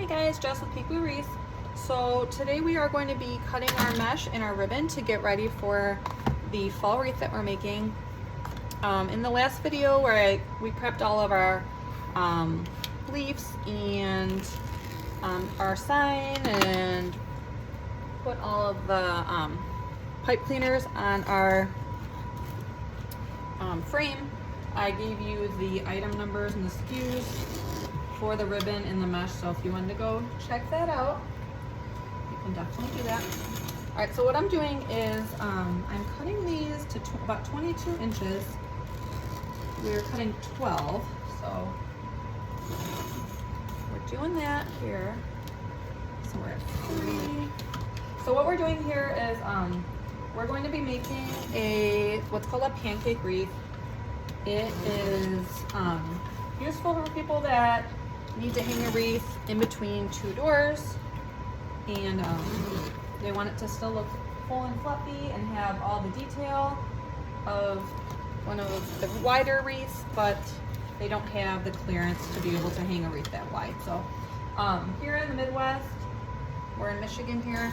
Hey guys, Jess with Wreath. So today we are going to be cutting our mesh and our ribbon to get ready for the fall wreath that we're making. In the last video where we prepped all of our leaves and our sign and put all of the pipe cleaners on our frame, I gave you the item numbers and the SKUs for the ribbon and the mesh, so if you wanted to go check that out, you can definitely do that. All right, so what I'm doing is I'm cutting these to about 22 inches. We're cutting 12, so we're doing that here. So we're at 3. So what we're doing here is we're going to be making what's called a pancake wreath. It is useful for people that need to hang a wreath in between 2 doors, and they want it to still look full and fluffy and have all the detail of one of the wider wreaths, but they don't have the clearance to be able to hang a wreath that wide. So here in the Midwest, we're in Michigan here,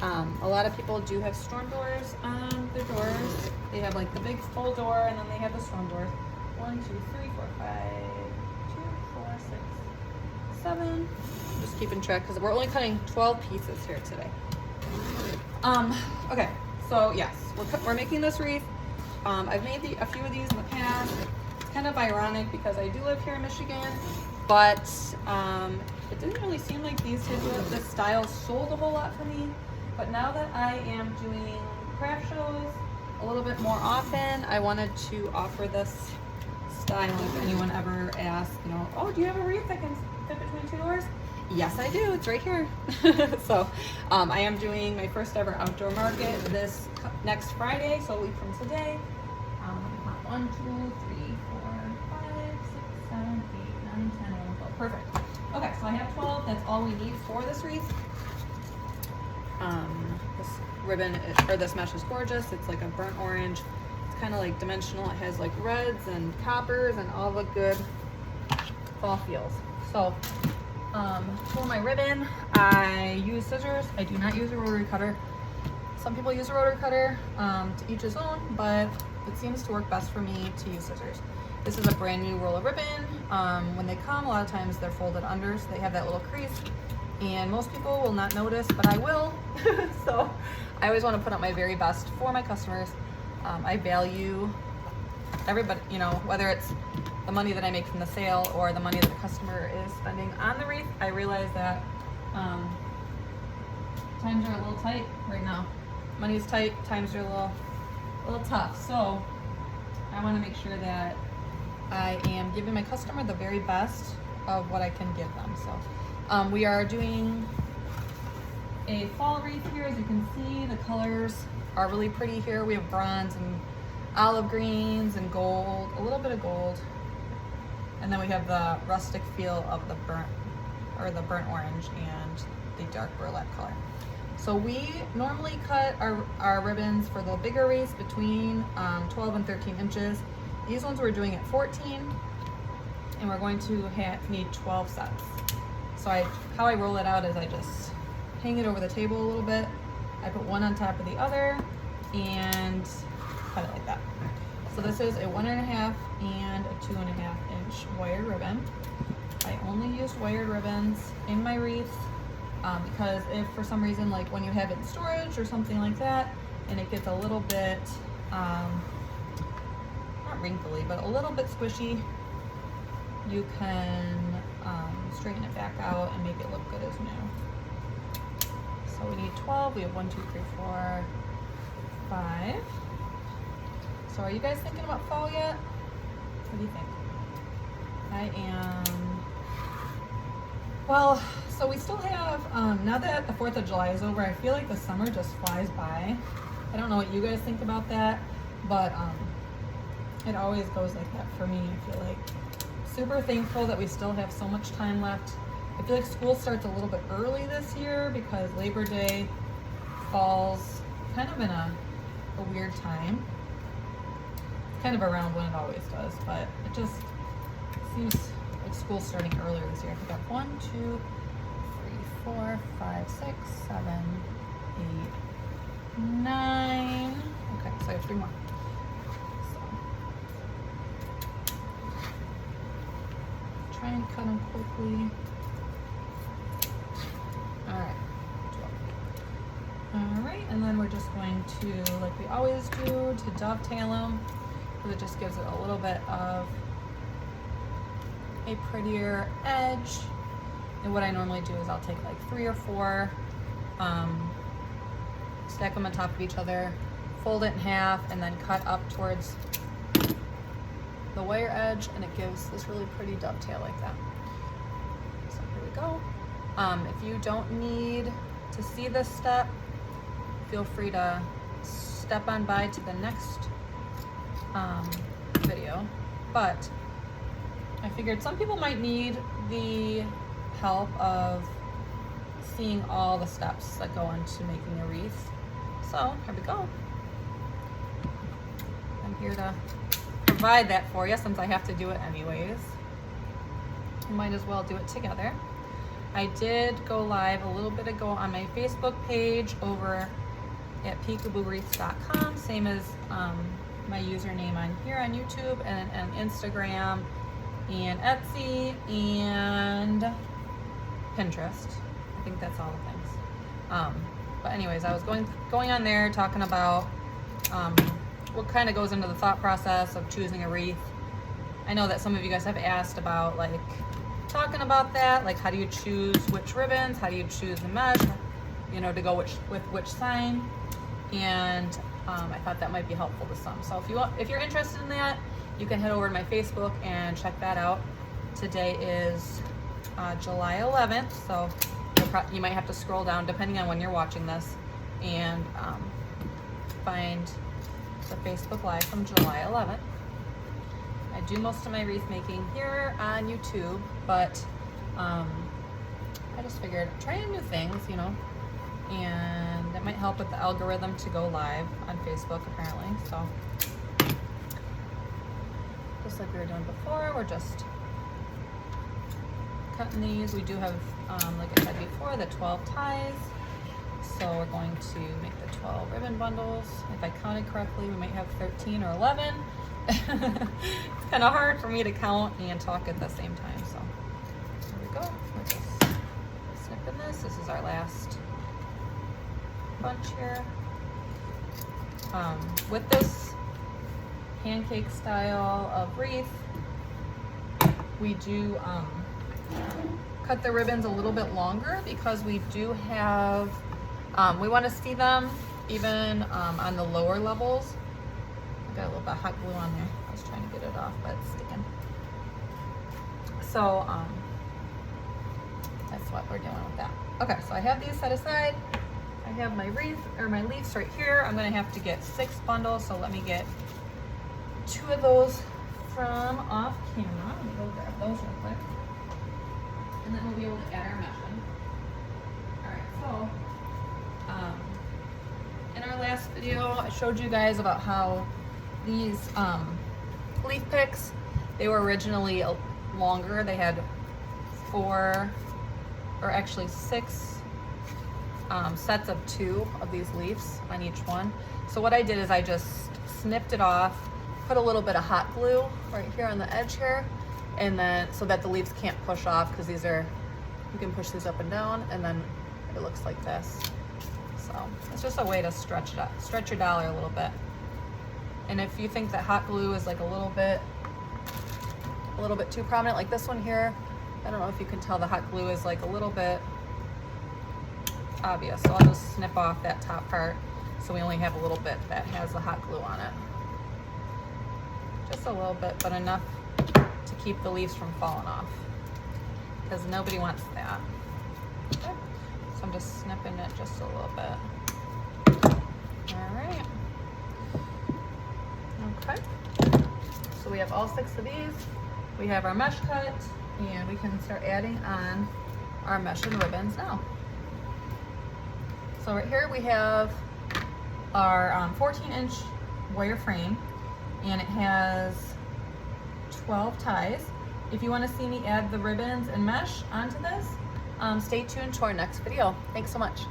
a lot of people do have storm doors on their doors. They have like the big full door, and then they have the storm doors. 1, 2, 3, 4, 5, 2, 4, 6, 7. Just keeping track because we're only cutting 12 pieces here today. Okay, so yes, we're making this wreath. I've made a few of these in the past. It's kind of ironic because I do live here in Michigan, but it didn't really seem like this style sold a whole lot for me. But now that I am doing craft shows a little bit more often, I wanted to offer this style. If anyone ever asks, oh, do you have a wreath that can fit between 2 doors? Yes, I do. It's right here. So I am doing my first ever outdoor market this next Friday, so a week from today. 1, 2, 3, 4, 5, 6, 7, 8, 9, 10, 11, 12. Perfect. Okay, so I have 12. That's all we need for this wreath. This ribbon, or this mesh is gorgeous. It's like a burnt orange. It's kind of like dimensional. It has like reds and coppers and all the good fall feels. So for my ribbon, I use scissors. I do not use a rotary cutter. Some people use a rotary cutter, to each his own, but it seems to work best for me to use scissors. This is a brand new roll of ribbon. When they come, a lot of times they're folded under, so they have that little crease. And most people will not notice, but I will. So I always want to put up my very best for my customers. I value everybody, whether it's the money that I make from the sale or the money that the customer is spending on the wreath. I realize that times are a little tight right now. Money is tight, times are a little tough. So I want to make sure that I am giving my customer the very best of what I can give them. So we are doing a fall wreath here. As you can see, the colors are really pretty here. We have bronze and olive greens and gold, a little bit of gold. And then we have the rustic feel of the burnt orange and the dark burlap color. So we normally cut our ribbons for the bigger wreaths between 12 and 13 inches. These ones we're doing at 14, and we're going to need 12 sets. So how I roll it out is I just hang it over the table a little bit. I put one on top of the other and cut it like that. So this is a 1.5 and a 2.5 inch wired ribbon. I only used wired ribbons in my wreath because if for some reason, like when you have it in storage or something like that, and it gets a little bit, not wrinkly, but a little bit squishy, you can straighten it back out and make it look good as new. So we need 12. We have 1, 2, 3, 4, 5. So are you guys thinking about fall yet? What do you think? I am. Well, so we still have, now that the 4th of July is over, I feel like the summer just flies by. I don't know what you guys think about that, but it always goes like that for me. I feel like super thankful that we still have so much time left. I feel like school starts a little bit early this year because Labor Day falls kind of in a weird time. Kind of around when it always does, but it just seems like school's starting earlier this year. I think I have 1, 2, 4, 5, 6, 7, 8, 9. Okay, so I have 3 more. So try and cut them quickly. All right. All right, and then we're just going to, like we always do, to dovetail them, because it just gives it a little bit of a prettier edge. And what I normally do is I'll take like 3 or 4, stack them on top of each other, fold it in half, and then cut up towards the wire edge, and it gives this really pretty dovetail like that. So here we go. If you don't need to see this step, feel free to step on by to the next video, but I figured some people might need the help of seeing all the steps that go into making a wreath. So here we go. I'm here to provide that for you since I have to do it anyways. I might as well do it together. I did go live a little bit ago on my Facebook page over at peekaboo-wreaths.com, same as my username on here on YouTube and Instagram and Etsy and Pinterest. I think that's all the things. But anyways, I was going on there talking about what kind of goes into the thought process of choosing a wreath. I know that some of you guys have asked about like talking about that, like how do you choose which ribbons, how do you choose the mesh, you know, to go with which sign, and I thought that might be helpful to some. So if you're interested in that, you can head over to my Facebook and check that out. Today is July 11th, so you might have to scroll down depending on when you're watching this and find the Facebook Live from July 11th. I do most of my wreath making here on YouTube, but I just figured trying new things, you know, and it might help with the algorithm to go live on Facebook apparently. So just like we were doing before, we're just cutting these. We do have, like I said before, the 12 ties. So we're going to make the 12 ribbon bundles. If I counted correctly, we might have 13 or 11. It's kind of hard for me to count and talk at the same time. So here we go. We're just snipping this. This is our last bunch here. With this pancake style of wreath, we do cut the ribbons a little bit longer because we do have, we want to see them even on the lower levels. I got a little bit of hot glue on there. I was trying to get it off, but it's sticking. So that's what we're doing with that. Okay, so I have these set aside. I have my wreath or my leaves right here. I'm gonna have to get 6 bundles, so let me get 2 of those from off camera. Let me go grab those real quick. And then we'll be able to add our mesh in. All right, so in our last video, I showed you guys about how these leaf picks, they were originally longer. They had 4, or actually 6 sets of 2 of these leaves on each one. So what I did is I just snipped it off, put a little bit of hot glue right here on the edge here, and then so that the leaves can't push off, because these are, you can push these up and down, and then it looks like this. So it's just a way to stretch it up, stretch your dollar a little bit. And if you think that hot glue is like a little bit too prominent, like this one here, I don't know if you can tell, the hot glue is like a little bit obvious. So I'll just snip off that top part so we only have a little bit that has the hot glue on it. Just a little bit, but enough to keep the leaves from falling off, because nobody wants that. Okay. So I'm just snipping it just a little bit. All right. Okay. So we have all 6 of these. We have our mesh cut, and we can start adding on our mesh and ribbons now. So right here we have our 14-inch wire frame, and it has 12 ties. If you want to see me add the ribbons and mesh onto this, Stay tuned to our next video. Thanks so much.